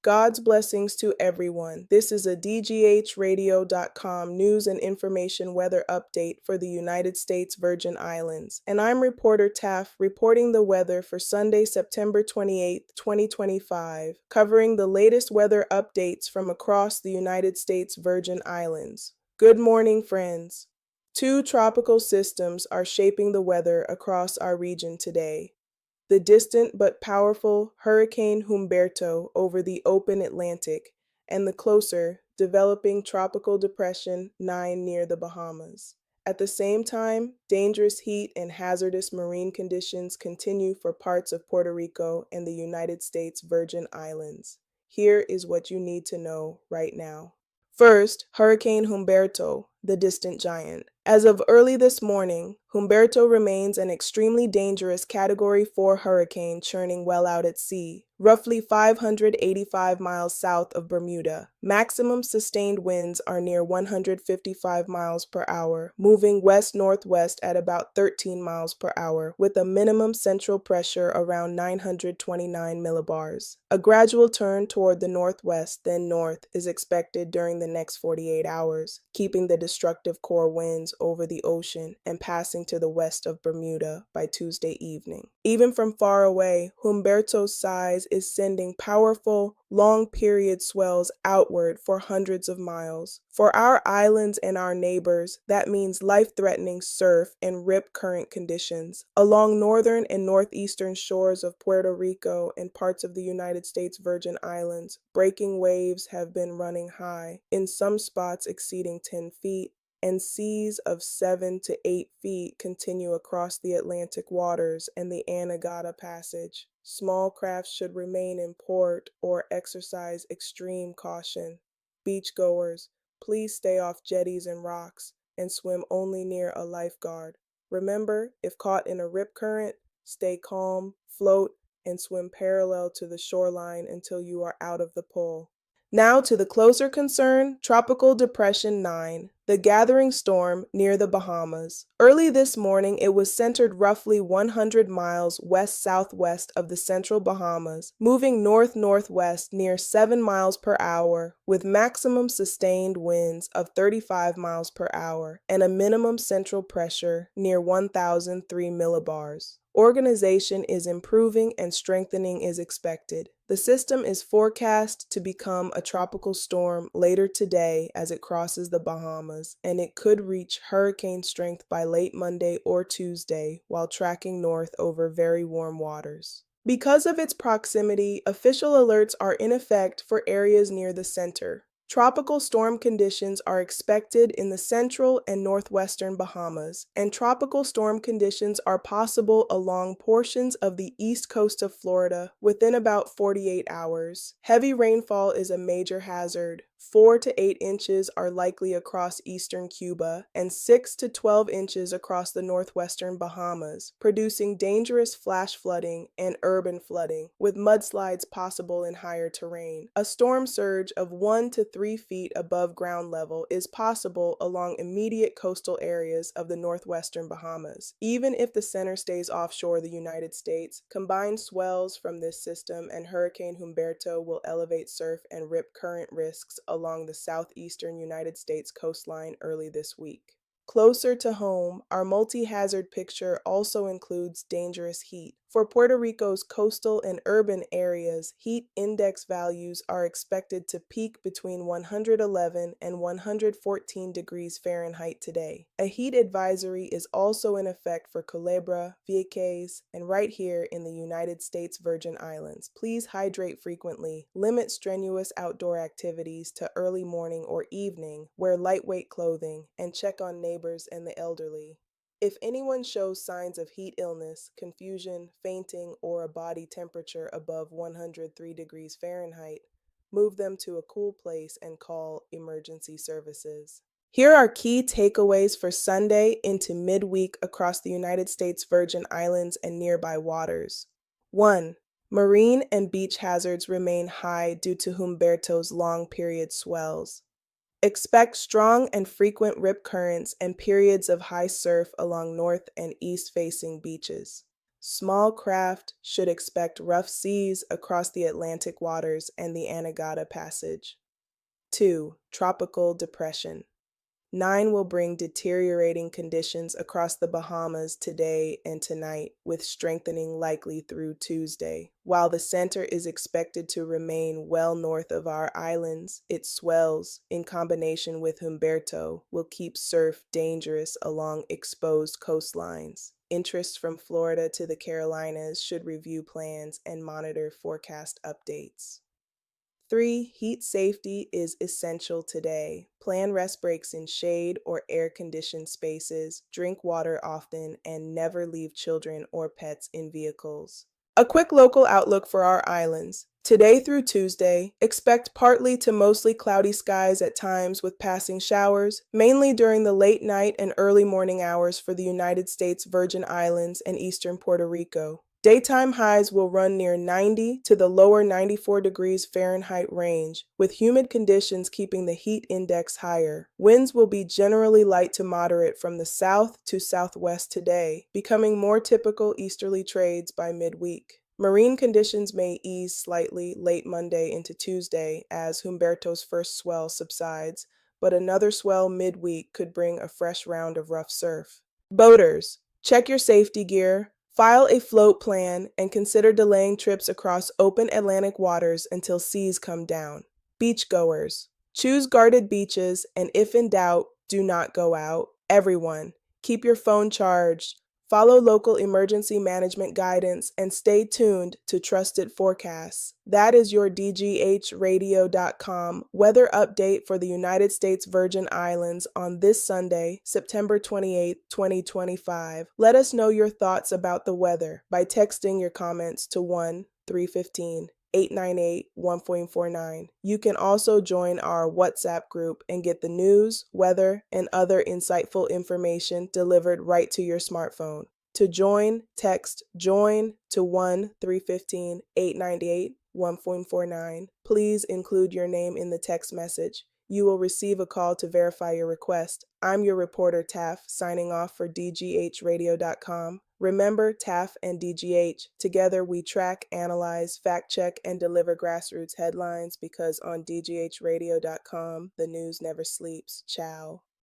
God's blessings to everyone. This is a DGHradio.com news and information weather update for the United States Virgin Islands, and I'm reporter Taff reporting the weather for Sunday, September 28, 2025, covering the latest weather updates from across the United States Virgin Islands. Good morning, friends. Two tropical systems are shaping the weather across our region today. The distant but powerful Hurricane Humberto over the open Atlantic, and the closer, developing Tropical Depression 9 near the Bahamas. At the same time, dangerous heat and hazardous marine conditions continue for parts of Puerto Rico and the United States Virgin Islands. Here is what you need to know right now. First, Hurricane Humberto, the distant giant. As of early this morning, Humberto remains an extremely dangerous Category 4 hurricane churning well out at sea, roughly 585 miles south of Bermuda. Maximum sustained winds are near 155 miles per hour, moving west-northwest at about 13 miles per hour, with a minimum central pressure around 929 millibars. A gradual turn toward the northwest, then north, is expected during the next 48 hours, keeping the destructive core winds over the ocean and passing to the west of Bermuda by Tuesday evening. Even from far away, Humberto's size is sending powerful, long-period swells outward for hundreds of miles. For our islands and our neighbors, that means life-threatening surf and rip current conditions. Along northern and northeastern shores of Puerto Rico and parts of the United States Virgin Islands, breaking waves have been running high, in some spots exceeding 10 feet, and seas of 7 to 8 feet continue across the Atlantic waters and the Anegada Passage. Small crafts should remain in port or exercise extreme caution. Beachgoers, please stay off jetties and rocks and swim only near a lifeguard. Remember, if caught in a rip current, stay calm, float, and swim parallel to the shoreline until you are out of the pull. Now to the closer concern, Tropical Depression 9, the gathering storm near the Bahamas. Early this morning, it was centered roughly 100 miles west-southwest of the central Bahamas, moving north-northwest near 7 miles per hour, with maximum sustained winds of 35 miles per hour and a minimum central pressure near 1,003 millibars. Organization is improving and strengthening is expected. The system is forecast to become a tropical storm later today as it crosses the Bahamas, and it could reach hurricane strength by late Monday or Tuesday while tracking north over very warm waters. Because of its proximity, official alerts are in effect for areas near the center. Tropical storm conditions are expected in the central and northwestern Bahamas, and tropical storm conditions are possible along portions of the east coast of Florida within about 48 hours. Heavy rainfall is a major hazard. 4 to 8 inches are likely across eastern Cuba and 6 to 12 inches across the northwestern Bahamas, producing dangerous flash flooding and urban flooding, with mudslides possible in higher terrain. A storm surge of 1 to 3 feet above ground level is possible along immediate coastal areas of the northwestern Bahamas. Even if the center stays offshore the United States, combined swells from this system and Hurricane Humberto will elevate surf and rip current risks along the southeastern United States coastline early this week. Closer to home, our multi-hazard picture also includes dangerous heat. For Puerto Rico's coastal and urban areas, heat index values are expected to peak between 111 and 114 degrees Fahrenheit today. A heat advisory is also in effect for Culebra, Vieques, and right here in the United States Virgin Islands. Please hydrate frequently, limit strenuous outdoor activities to early morning or evening, wear lightweight clothing, and check on neighbors and the elderly. If anyone shows signs of heat illness, confusion, fainting, or a body temperature above 103 degrees Fahrenheit, move them to a cool place and call emergency services. Here are key takeaways for Sunday into midweek across the United States Virgin Islands and nearby waters. 1. Marine and beach hazards remain high due to Humberto's long-period swells. Expect strong and frequent rip currents and periods of high surf along north and east-facing beaches. Small craft should expect rough seas across the Atlantic waters and the Anegada Passage. 2. Tropical depression. 9 will bring deteriorating conditions across the Bahamas today and tonight, with strengthening likely through Tuesday. While the center is expected to remain well north of our islands, its swells, in combination with Humberto, will keep surf dangerous along exposed coastlines. Interests from Florida to the Carolinas should review plans and monitor forecast updates. 3. Heat safety is essential today. Plan rest breaks in shade or air-conditioned spaces, drink water often, and never leave children or pets in vehicles. A quick local outlook for our islands. Today through Tuesday, expect partly to mostly cloudy skies at times with passing showers, mainly during the late night and early morning hours for the United States Virgin Islands and eastern Puerto Rico. Daytime highs will run near 90 to the lower 94 degrees Fahrenheit range, with humid conditions keeping the heat index higher. Winds will be generally light to moderate from the south to southwest today, becoming more typical easterly trades by midweek. Marine conditions may ease slightly late Monday into Tuesday as Humberto's first swell subsides, but another swell midweek could bring a fresh round of rough surf. Boaters, check your safety gear. File a float plan and consider delaying trips across open Atlantic waters until seas come down. Beachgoers, choose guarded beaches and if in doubt, do not go out. Everyone, keep your phone charged. Follow local emergency management guidance and stay tuned to trusted forecasts. That is your DGHradio.com weather update for the United States Virgin Islands on this Sunday, September 28, 2025. Let us know your thoughts about the weather by texting your comments to 1-315-898-1449. You can also join our WhatsApp group and get the news, weather, and other insightful information delivered right to your smartphone. To join, text JOIN to 1-315-898-1449. Please include your name in the text message. You will receive a call to verify your request. I'm your reporter, Taff, signing off for DGHradio.com. Remember, Taff and DGH, together we track, analyze, fact-check, and deliver grassroots headlines because on DGHradio.com, the news never sleeps. Ciao.